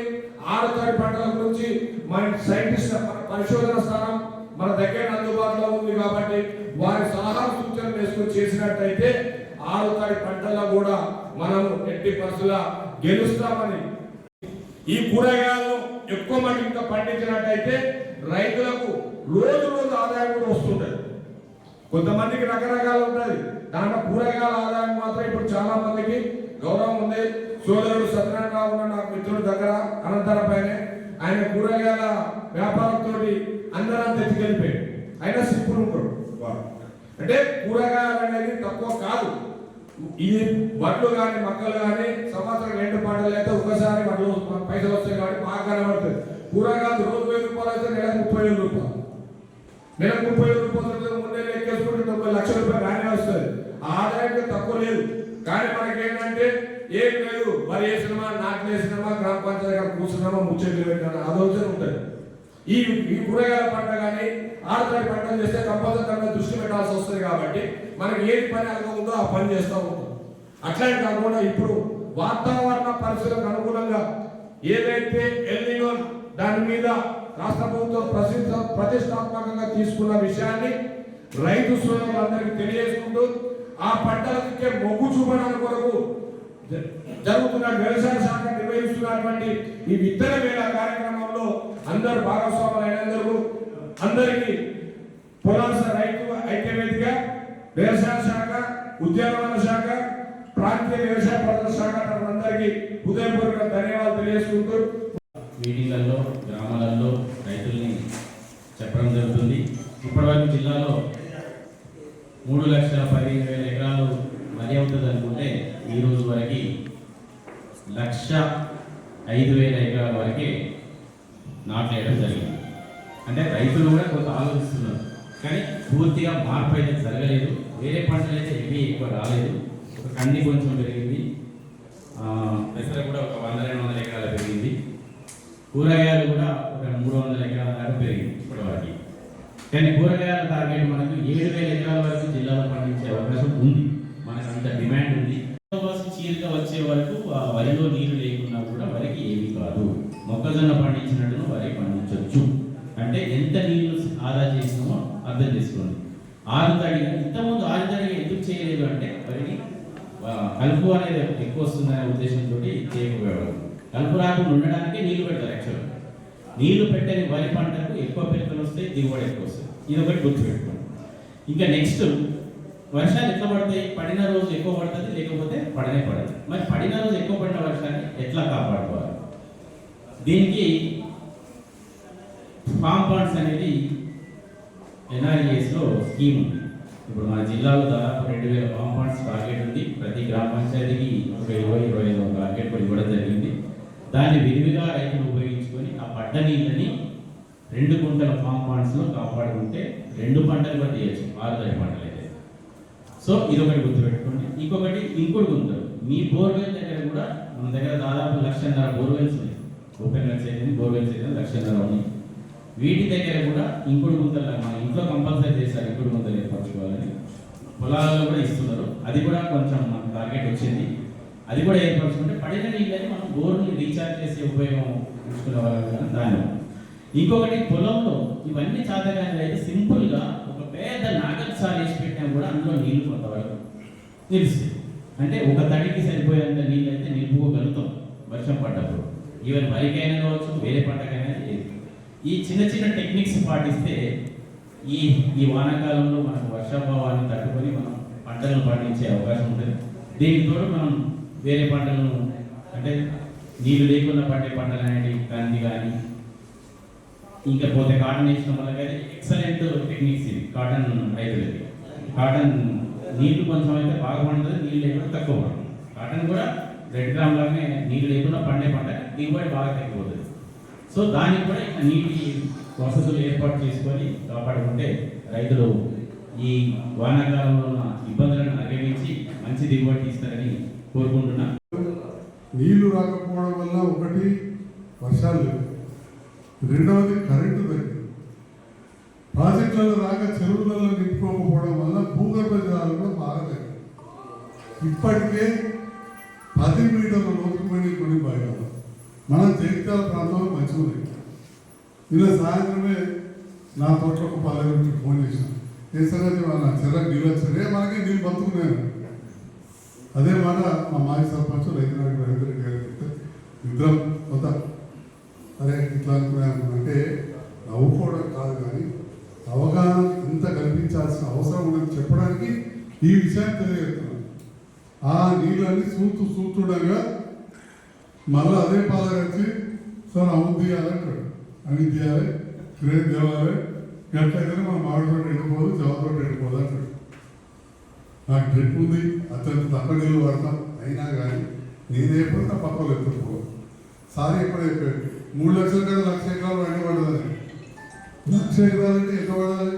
S11: 6 తడి పంటల గురించి మన సైంటిస్ట్ మన పరిశోధన స్థానం మన దగ్గర అందుబాటులో ఉంది కాబట్టి వారి సలహా సూచనలు వేసుకొని చేసినట్టయితే 6 తడి పంటల్లో కూడా మనము ఎట్టి పరిస్థితుల్లో గెలుస్తామని. ఈ కూరగాయలను ఎక్కువ మంది ఇంకా పండించినట్టయితే రైతులకు రోజు ఆదాయం కూడా వస్తుంటది. కొంతమందికి రకరకాలు ఉంటుంది, దాంట్లో కూరగాయల ఆదాయం మాత్రం ఇప్పుడు చాలా మందికి గౌరవం ఉంది. సోదరుడు సత్యనారాయణ ఉన్న నా మిత్రుడి దగ్గర అనంతరపైనే ఆయన కూరగాయల వ్యాపారంతో అందరం తెచ్చికెళ్ళిపోయాడు. ఆయన సింపుల్ ఉంటాడు. అంటే కూరగాయలు అనేది తక్కువ కాదు. ఇది వడ్లు కానీ మక్కలు కానీ సంవత్సరం 2 పంటలు అయితే ఒకసారి వడ్లు పైసలు వస్తాయి కాబట్టి బాగా కనబడుతుంది. కూరగాయలు రోజు 1,000 రూపాయలు అయితే నెలకు 30,000 రూపాయలు. నెలకు 30,000 రూపాయలు ముందే లెక్కేసుకుంటే 90 లక్షల రూపాయలు రానే వస్తుంది. ఆదాయం తక్కువ లేదు. కానీ మనకి ఏంటంటే ఏం లేదు, వరి వేసినామా, నాట్లు వేసినామా, గ్రామ పంచాయతీ కూర్చున్నామా, ముచ్చట్లు పెట్టినా ఆలోచన ఉంటుంది. ఈ కూరగాయల పంట కానీ 6 తడి పంటలు చేస్తే కంపల్సరీ దృష్టి పెట్టాల్సి వస్తుంది. కాబట్టి మనకి ఏది పని అనుకుందో ఆ పని చేస్తూ ఉంటాం. అట్లనే కాకుండా ఇప్పుడు వాతావరణ పరిస్థితులకు అనుగుణంగా ఏదైతే ఎల్ నినో దాని మీద రాష్ట్ర ప్రభుత్వం ప్రతిష్టాత్మకంగా తీసుకున్న విషయాన్ని రైతు సోదరులందరికీ తెలియజేసుకుంటూ ఆ పంటలకే మొగ్గు చూపడానికి కొరకు జరుగుతున్న వ్యవసాయ శాఖ నిర్వహిస్తున్నటువంటి ఈ విత్తన వేళ కార్యక్రమంలో అందరూ భాగస్వాములైనందుకు అందరికీ పొలాస రైతు ఐక్యవేదిక, వ్యవసాయ శాఖ, ఉద్యానవన శాఖ, ప్రాంతీయ వ్యవసాయ ప్రజల శాఖ అందరికీ హృదయపూర్వక ధన్యవాదాలు తెలియజేసుకుంటూ
S6: మీటింగ్లలో గ్రామాలలో రైతుల్ని చెప్పడం జరుగుతుంది. ఇప్పటివరకు జిల్లాలో 3,15,000 ఎకరాలు వరి అవుతుంది అనుకుంటే ఈ రోజు వరకు 1,05,000 ఎకరాల వరకే నాటేయడం జరిగింది. అంటే రైతులు కూడా కొంత ఆలోచిస్తున్నారు, కానీ పూర్తిగా మార్పు అయితే జరగలేదు. వేరే పంటలు అయితే ఏమీ ఎక్కువ రాలేదు. ఒక కంది కొంచెం పెరిగింది, పెసర కూడా ఒక 100-200 ఎకరాలు పెరిగింది, కూరగాయలు కూడా ఒక 300 ఎకరాల దాకా పెరిగింది ఇప్పటివరకు. కానీ కూరగాయల టార్గెట్ మనకు 7,000 ఎకరాల వరకు జిల్లాలో పండించే అవకాశం ఉంది. మనకు అంత డిమాండ్ ఉంది. చీరిక వచ్చే వరకు ఆ వరిలో నీరు లేకున్నా కూడా వరికి ఏమీ కాదు. మొక్కజొన్న పండించినట్టును వరి పండించవచ్చు. అంటే ఎంత నీళ్లు ఆదా చేసినామో అర్థం చేసుకోండి. ఆరుతడిగా ఇంతకుముందు ఆరుతడిగా ఎందుకు చేయలేదు అంటే వరికి కలుపు అనేది ఎక్కువ వస్తుందనే ఉద్దేశంతో చేయకపోయేవారు. కలుపు రాకుండా ఉండడానికే నీళ్లు పెడతారు. యాక్చువల్గా నీళ్లు పెట్టని వరి పంటకు ఎక్కువ పిలకలు వస్తాయి, దిగుబడి ఎక్కువ వస్తుంది. ఇది ఒకటి గుర్తుపెట్టుకోండి. ఇంకా నెక్స్ట్ వర్షాలు ఎట్లా పడతాయి? పడిన రోజు ఎక్కువ పడుతుంది, లేకపోతే పడనే పడదు. మరి పడిన రోజు ఎక్కువ పడిన వర్షాన్ని ఎట్లా కాపాడుకోవాలి? దీనికి ఫామ్ పాండ్స్ అనేది NRESలో స్కీమ్ ఉంది. ఇప్పుడు మన జిల్లాలో దాదాపు 2,000 ఫామ్ పాండ్స్ టార్గెట్ ఉంది. ప్రతి గ్రామ పంచాయతీకి ఒక 20-25 టార్గెట్ కూడా ఇవ్వడం జరిగింది. దాన్ని విరివిగా రైతులు ఉపయోగించుకొని ఆ పడ్డ నీళ్ళని 2 గుంటల ఫామ్ పాండ్స్లో కాపాడుకుంటే 2 పంటలు కూడా తీయచ్చు, 6 తడి పంటలు అయితే. సో ఇది ఒకటి గుర్తుపెట్టుకోండి. ఇంకొకటి ఇంకుడు గుంతలు. మీ బోర్వెల్ దగ్గర కూడా మన దగ్గర దాదాపు 1,00,000 బోర్వెల్స్ ఉన్నాయి. ఓపెన్ వెల్స్ అయితే బోర్వెల్స్ అయితే 1,00,000 ఉన్నాయి. వీటి దగ్గర కూడా ఇంకుడు గుంతలు మన ఇంట్లో కంపల్సరీ చేశారు. ఇంకుడు గుంతలు ఏర్పరచుకోవాలని పొలాలలో కూడా ఇస్తున్నారు. అది కూడా కొంచెం మనకు టార్గెట్ వచ్చింది. అది కూడా ఏర్పరచుకుంటే పడిన నీళ్ళని మనం బోర్ని రీఛార్జ్ చేసే ఉపయోగం తీసుకునే వాళ్ళం దాని. ఇంకొకటి పొలంలో ఇవన్నీ చాతగానే అయితే సింపుల్గా ఒక పెద్ద నాగల్ సార్ వేసి పెట్టినా కూడా అందులో నీళ్లు కొంతవరకు నిలుస్తాయి. అంటే ఒక తడికి సరిపోయేంత నీళ్ళు అయితే నిలుపుకోగలుగుతాం వర్షం పడ్డప్పుడు. ఈవెన్ వరికైనా కావచ్చు, వేరే పంటకైనా. ఈ చిన్న చిన్న టెక్నిక్స్ పాటిస్తే ఈ వానాకాలంలో మనకు వర్షాభావాన్ని తట్టుకొని మనం పంటలను పండించే అవకాశం ఉంటుంది. దీనికి తోడు మనం వేరే పంటలను అంటే నీళ్ళు లేకుండా పండే పంటలు అనేవి కంది కానీ ఇంకా పోతే కాటన్ వేసిన వల్ల కానీ ఎక్సలెంట్ టెక్నిక్స్ ఇవి కాటన్ రైతులకి. కాటన్ నీళ్లు కొంచెం అయితే బాగా పండుతుంది, నీళ్ళు లేకుండా తక్కువ పడుతుంది. కాటన్ కూడా రెడ్ గ్రామ్ లాగానే నీళ్ళు లేకుండా పండే పంట దిగుబడి బాగా తగ్గిపోతుంది. సో దానికి కూడా ఇట్లా నీటి వసతులు ఏర్పాటు చేసుకొని కాపాడుకుంటే రైతులు ఈ వానాకాలంలో ఉన్న ఇబ్బందులను అధిగమించి మంచి దిగుబడి తీస్తారని కోరుకుంటున్నా.
S3: నీళ్లు రాకపోవడం వల్ల ఒకటి వర్షాలు లేవు, రెండవది కరెంటు తగ్గింది. ప్రాజెక్టులలో రాక చెరువులలో నింపుకోకపోవడం వల్ల భూగర్భ జలాలు కూడా బాగా తగ్గింది. ఇప్పటికే 10 మీటర్ల లోతుకు పోయి కొన్ని బయట మనం జగిత్యాల ప్రాంతంలో మంచిగా ఉంది. నిన్న సాయంత్రమే నా తోటలో ఒక 10 నుంచి ఫోన్ చేశాను. ఏ సంగతి వాళ్ళ చెర్రకు నీళ్ళు వచ్చారే, మనకి నీళ్ళు బతుకున్నాను. అదే మాట మా మాజీ సర్పంచ్ రైతునాయకుడు రవీంద్రెడ్డి గారు చెప్తే ఇద్దరం కొంత అరే ఇట్లా అనుకున్నాను. నవ్వుకోవడం కాదు, కానీ అవగాహన ఇంత కల్పించాల్సిన అవసరం ఉన్నది చెప్పడానికి ఈ విషయాన్ని తెలియజేస్తున్నాను. ఆ నీళ్ళని చూస్తుండగా మళ్ళీ అదే పాలకొచ్చి సార్ అవును తీయాలంటాడు. అవి తీయాలి, క్రేజ్ తేవాలి, గట్లయితేనే మనం మామిడితో ఎండిపోదు, జవతో ఎండిపోదు అంటాడు. నాకు డ్రిప్ ఉంది, అత్యంత తక్కువ నీళ్ళు పడతాం, అయినా కానీ నేనేప్పుడు నా పక్కలు ఎత్తుకుపోదు. సారీ ఎప్పుడు చెప్పాడు 3 లక్షల కదా 1,00,000 ఎకరాలు ఎండబడదని. 1,00,000 ఎకరాలంటే ఎంత పడాలి?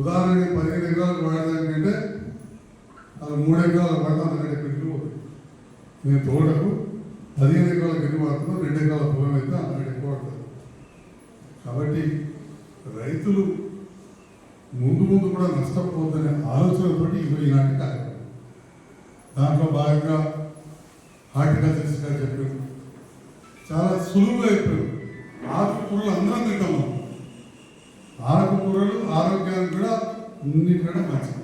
S3: ఉదాహరణకి 15 ఎకరాలకు వాడదానికంటే అది 3 ఎకరాలు పడతాను. అక్కడ ఎక్కడికి పోతుంది. నేను తోటకు 15 ఎకరాలకు ఎన్ని పడుతుందో 2 ఎకరాల పొలం అయితే అక్కడ ఎక్కువ పడుతుంది. కాబట్టి రైతులు ముందు కూడా నష్టపోతుందనే ఆలోచనతో ఈనాటి కార్యక్రమం. దాంట్లో భాగంగా హార్టికల్చరిస్ట్ గారు చెప్పారు, చాలా సులువుగా చెప్పారు. ఆకుకూరలు అందరం తింటాం మనం. ఆకుకూరలు ఆరోగ్యానికి కూడా అన్నిటికంటే మంచిది.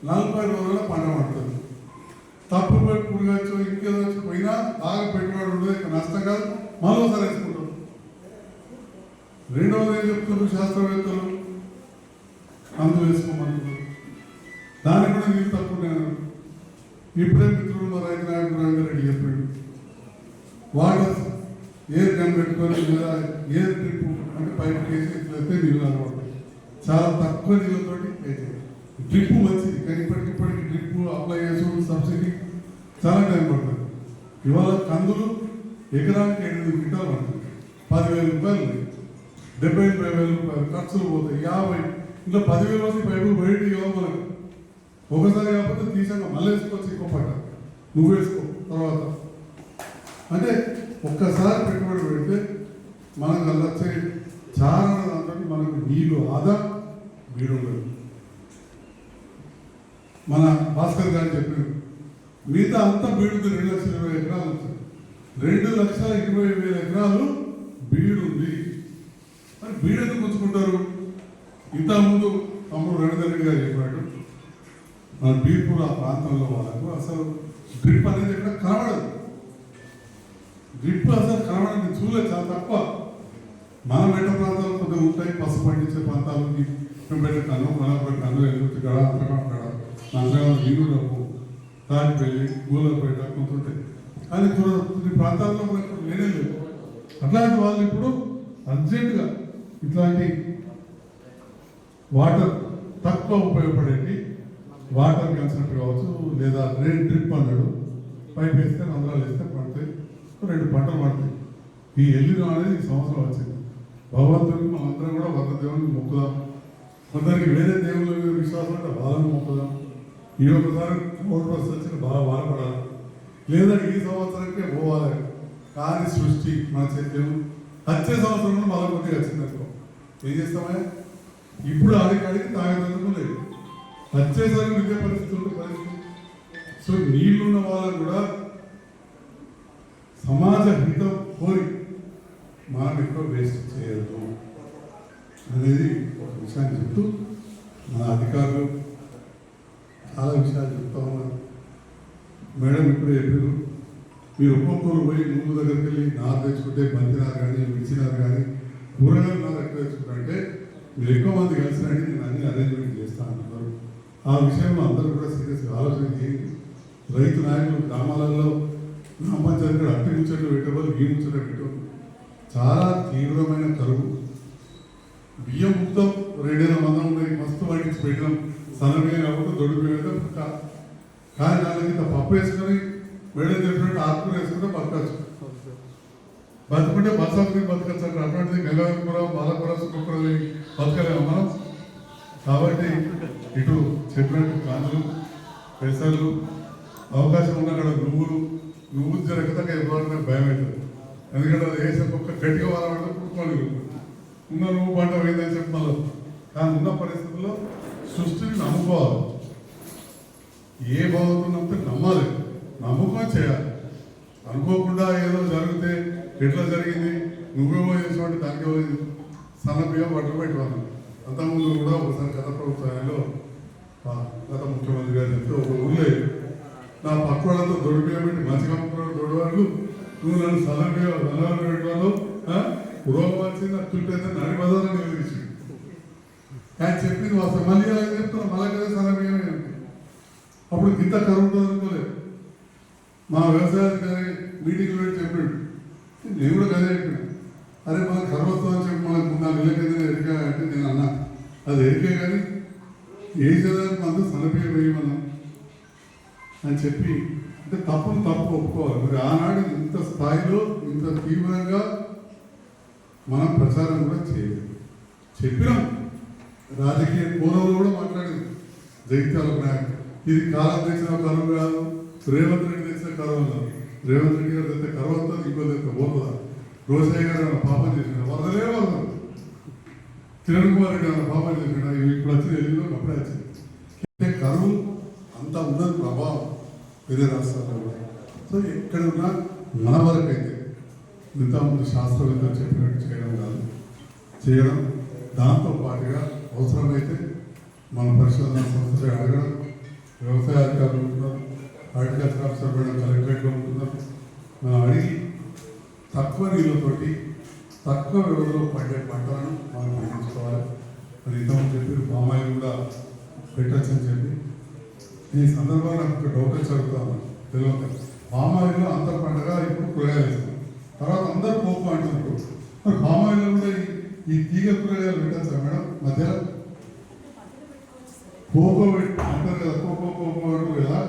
S3: 40 రోజుల్లో పంట పడుతుంది. తప్పు పురుగచ్చు ఇంకేదో పోయినా బాగా పెట్టుబడి ఉండదు, ఇక నష్టం కాదు, మరోసారి వేసుకుంటాం. రెండవది ఏం చెప్తున్నారు శాస్త్రవేత్తలు, అందులో వేసుకోమంటున్నారు. దానికి కూడా నీళ్ళు తక్కువ. ఇప్పుడే మిత్రులు మా రైతు నాయకుడు రంగారెడ్డి చెప్పాడు, వాటర్ ఎయిర్ గన్ పెట్టుకొని లేదా ఎయిర్ ట్రిప్ అంటే పైప్ వేసి ఇట్లయితే నీళ్ళు అనబడతాయి. చాలా తక్కువ నీళ్ళతోటి డ్రిప్ మంచిది, కానీ ఇప్పటికిప్పటికి డ్రిప్ అప్లై చేసుకుని సబ్సిడీ చాలా టైం పడుతుంది. ఇవాళ కందులు ఎకరానికి 8 క్వింటాలు పడుతుంది, 10,000 రూపాయలు, 70,000 రూపాయలు ఖర్చులు పోతాయి. 50 ఇంకా 10,000 వస్తే పైపులు బయట ఇవ్వాలి మనకు. ఒకసారి కాకపోతే తీసాక మళ్ళీ వేసుకోవచ్చు, ఇంకో పట్ట నువ్వు వేసుకో తర్వాత. అంటే ఒక్కసారి పెట్టుబడి పెడితే మనకు అల్లొచ్చే చాలా దాంట్లో మనకు నీళ్ళు ఆదా వీడు ఉండదు. మన భాస్కర్ గారు చెప్పారు, మిగతా అంతా బీడుది 2,20,000 ఎకరాలు ఉంటుంది. 2,20,000 ఎకరాలు బీడు ఉంది. మరి బీడు ఎందుకు ఉంచుకుంటారు? ఇంతకుముందు తమ్ముడు రవీంద్రెడ్డి గారు చెప్పాడు, మన బీర్పూర్ ఆ ప్రాంతంలో వాళ్ళకు అసలు డ్రిప్ అనేది ఎక్కడ కనబడదు. డ్రిప్ అసలు కనబడదు, చూడలేదు, చాలా తక్కువ. మన మెట్ట ప్రాంతాలు కొద్దిగా ఉంటాయి, పసుపు పండించే ప్రాంతాలు మేము పెట్టాను, మన పెట్టాను, ఎదుగుతుగడ అంతకాడ నందగాం నీరు డబ్బు తాటిపల్లి గూలపేట కొంత ఉంటాయి. కానీ కొన్ని ప్రాంతాల్లో మనకు లేనే లేదు. అట్లాంటి వాళ్ళు ఇప్పుడు అర్జెంటుగా ఇట్లాంటి వాటర్ తక్కువ ఉపయోగపడేటి వాటర్ కన్సెప్ట్ కావచ్చు, లేదా రెయిన్ డ్రిప్ అన్నాడు, పైప్ వేస్తే రంధ్రాలు వేస్తే పడతాయి, 2 పంటలు పడతాయి. ఈ ఎల్లిన అనేది ఈ సంవత్సరం వచ్చింది. భగవంతుడికి మనందరం కూడా ఒక దేవునికి మొక్కుదాం. కొందరికి వేరే దేవుళ్ళ మీద విశ్వాసం అంటే వాళ్ళని మొక్కుదాం. ఈ ఒకసారి కోటి రోజులు వచ్చిన బాగా బాధపడాలి, లేదా ఈ సంవత్సరానికే పోవాలి. కానీ సృష్టి మన చేతిలో వచ్చే సంవత్సరంలో మళ్ళీ కొద్దిగా వచ్చింది అనుకో, ఏం చేస్తామే? ఇప్పుడు అడిగి తాగేందుకు లేదు, వచ్చేసరికి ఇదే పరిస్థితి ఉండే పరిస్థితి. సో నీళ్లున్న వాళ్ళకు కూడా సమాజ హితం కోరి మనం ఎక్కువ వేస్ట్ చేయొద్దు అనేది ఒక విషయాన్ని చెప్తూ, మన అధికారులు చాలా విషయాలు చెప్తా ఉన్నారు. మేడం ఇప్పుడే చెప్పారు, మీరు ఒక్కొక్కరు పోయి ముందు దగ్గరికి వెళ్ళి నారు తెచ్చుకుంటే బంతినారు కానీ మిర్చినారు కానీ కూరగాయలు నారు ఎక్కువ తెచ్చుకుంటారంటే మీరు ఎక్కువ మంది కలిసినండి, నేను అన్ని అరేంజ్మెంట్ చేస్తాను అంటున్నారు. ఆ విషయంలో అందరూ కూడా సీరియస్గా ఆలోచన చేయండి. రైతు నాయకులు గ్రామాలలో గ్రామ పంచాయతీ అట్టి ముచ్చట్లు పెట్టేవాళ్ళు ఈ ముచ్చట్లు పెట్టేవాళ్ళు. చాలా తీవ్రమైన కరువు. బియ్యం ముక్తం 2,000 మందం ఉన్నాయి, మస్తు పండించి పెట్టినాం. సన్నబియ్యం కాబట్టి దొడ్డు బియ్యం పక్క. కానీ దానికి ఇంత పప్పు వేసుకొని మేడం చెప్పినట్టు ఆకుకూర వేసుకుంటే బతకచ్చు. బతుకుంటే బస్సాలు బతకచ్చు అంటే అటువంటిది గంగవరపుర బాలపుర సుఖపుర బతకలేము మనం. కాబట్టి ఇటు చెప్పినట్టు కాంతులు పెసర్లు అవకాశం ఉన్న అక్కడ నువ్వులు జరగక ఇవ్వాలంటే భయం అవుతుంది. ఎందుకంటే అది వేసే ఒక్క గట్టిగా వాళ్ళంటే కుట్టుకొని ఉన్న నువ్వు పంట పోయిందని చెప్పి మళ్ళీ. కానీ ఉన్న పరిస్థితుల్లో సృష్టిని నమ్ముకోవాలి. ఏ భగవంతుని నమ్మితే నమ్మాలి, నమ్ముకొని చేయాలి. అనుకోకుండా ఏదో జరిగితే ఎట్లా జరిగింది నువ్వేమో చేసినట్టు దానికి సన్న బియ్యం పట్టు పెట్టుకున్నాను. అంతకుముందు కూడా ఒకసారి గత ప్రభుత్వంలో గత ముఖ్యమంత్రి గారు చెప్తే ఒక ఊళ్ళో నా పక్క వాళ్ళతో దొడ్డు బియ్యం పెట్టి మంచిగా అమ్ముకున్నాడు దొడ్డు వాళ్ళు, నువ్వు నన్ను సన్న బియ్యం సన్నవాళ్ళు పెట్టాను రోగం వచ్చింది అట్టుంటే నడి బజార్ని నిలదీసి ఆయన చెప్పింది వస్తాను మళ్ళీ అలా చెప్తున్నా మళ్ళీ కదా సన్న బియ్యమే. అప్పుడు గింత కరువు ఉంటుంది అనుకోలేదు. మా వ్యవసాయాధికారి మీటింగ్ పెట్టి చెప్పాడు, నేను కూడా కదే చెప్పాను, అరే మనకు కరువు వస్తుందని చెప్పి మనకు 4 నెలల కింద ఎరికా అంటే నేను అన్నా అది ఎరికే కానీ ఏ చదవడానికి మనతో సన్నబియ్యం వేయమన్నా అని చెప్పి. అంటే తప్పును తప్పు ఒప్పుకోవాలి. మరి ఆనాడు ఇంత స్థాయిలో ఇంత తీవ్రంగా మనం ప్రచారం కూడా చేయలేదు. చెప్పినాం, రాజకీయ కోణంలో కూడా మాట్లాడింది. జగిత్యాల నాయకుడు ఇది కాలం తెచ్చిన కరువు కాదు, రేవంత్ రెడ్డి తెచ్చిన కరువు కాదు. రేవంత్ రెడ్డి గారు తెస్తే కరువు వస్తుంది, ఇంకో తెస్తే పోతుందా? రోసయ్య గారు ఏమైనా పాపం చేసిన వరదలే వరదలు, కిరణ్ కుమార్ రెడ్డి ఏమైనా పాపం చేసిన ఇప్పుడు వచ్చి వెళ్ళిందో అప్పుడే వచ్చింది. అంటే కరువు అంత ఉన్నది ప్రభావం వేరే రాష్ట్రాల్లో కూడా. సో ఎక్కడున్నా మన వరకు అయితే ఇంతకుముందు శాస్త్రవేత్తలు చెప్పినట్టు చేయడం కాదు, చేయడం దాంతో పాటుగా అవసరమైతే మన పరిశోధన సంస్థలు అడగడం, వ్యవసాయ అధికారులు ఉంటున్నారు, హార్టికల్చర్ ఆఫీసర్ మేడం కలెక్టరేట్లో ఉంటున్నారు, మనం అడిగి తక్కువ నీళ్ళతోటి తక్కువ వ్యవధిలో పండే పంటలను మనం పండించుకోవాలి. మరి ఇంతకుముందు చెప్పి పామాయిల్ కూడా పెట్టచ్చని చెప్పి ఈ సందర్భంగా నాకు ఒక డౌట్ వచ్చి అడుగుతాను. తెలియదు పామాయిల్లో అంతర్ పంటగా ఇప్పుడు కూరగాయలు వేస్తాం, తర్వాత అందరూ కోకో అంటున్నారు. మరి పామాయిల్లో కూడా ఈ తీగ కూరగాయలు పెట్టచ్చా మేడం? మధ్యలో కోకో అంటారు కదా, కోకో అంటారు కదా,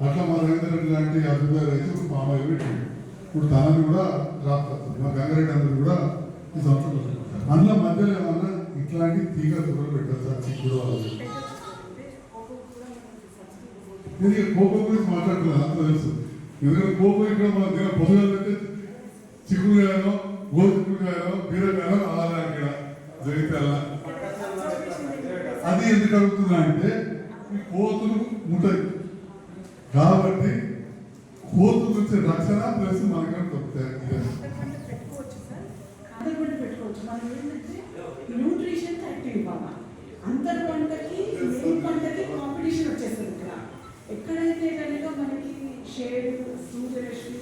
S3: అట్లా మా రవీంద్ర రెడ్డి లాంటి అభిప్రాయాలు అయితే ఇప్పుడు పామాయిల్ పెట్టింది. ఇప్పుడు తనని కూడా రాస్తారు, మా గంగారెడ్డి అందరూ కూడా ఈ సంవత్సరం అందులో మధ్యలో ఏమన్నా ఇట్లాంటి తీగ కూరలు పెట్టచ్చా? చిక్కుడు వాళ్ళు నేను కోకో గురించి మాట్లాడుతున్నాను, అంత తెలుసు. ఎందుకంటే కోకో ఇక్కడ మన దగ్గర పొద్దుగా పెడితే చిక్కుడుగాయలో గోధుమకాయలో బీరకాయలో అలా ఇక్కడ జరిగితే అలా అది ఎందుకు అడుగుతున్నా అంటే ఈ కోతులు ఉంటాయి కాబట్టి కోతుల నుంచి రక్షణ ప్లస్ మనకన్నా దొరుకుతాయి.
S4: పెట్టుకోవచ్చు సార్, అందరు కూడా పెట్టుకోవచ్చు. మనం ఏంటంటే న్యూట్రిషన్ యాక్టివ్ ఇవ్వాలి. అందరి పంటకి మెయిన్ పంటకి కాంపిటీషన్ వచ్చేస్తుంది. ఇక్కడ ఎక్కడైతే కనుక మనకి షేడ్ సూర్యరశ్మి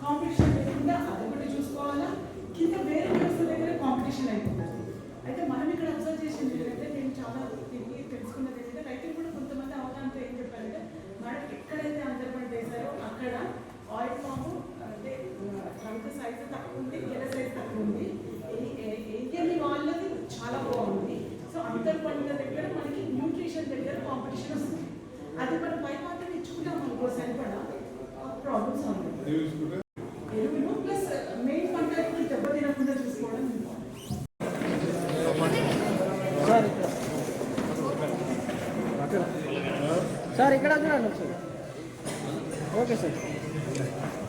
S4: కాంపిటీషన్ లేకుండా అదొకటి చూసుకోవాలా, కింద వేరే వ్యవస్థ దగ్గర కాంపిటీషన్ అయిపోతుంది. అయితే మనం ఇక్కడ అబ్జర్వ్ చేసింది ఏంటంటే, నేను చాలా తిరిగి తెలుసుకున్నది ఏంటంటే, రైతులు కూడా కొంతమంది అవగాహనతో ఏం చెప్పారంటే, మనం ఎక్కడైతే అందరి పంట వేశారో అక్కడ ఆయిల్ ఫామ్ అంటే ట్రంక్ సైజు తక్కువ ఉంది, గెల సైజు తక్కువ ఉంది, ఏరియని వాళ్ళది చాలా బాగుంది. సో అందరి పంట దగ్గర మనకి న్యూట్రిషన్ దగ్గర కాంపిటీషన్ వస్తుంది. అది మనం పై మాత్రం ఇచ్చుకుంటాం అనుకో సరిపడా ప్రాబ్లమ్స్ అవుతుంది. ఎరువులు ప్లస్ మెయిన్ పంట దెబ్బతినకుండా చూసుకోవడం
S2: సార్ ఇక్కడ చూడండి ఒకసారి.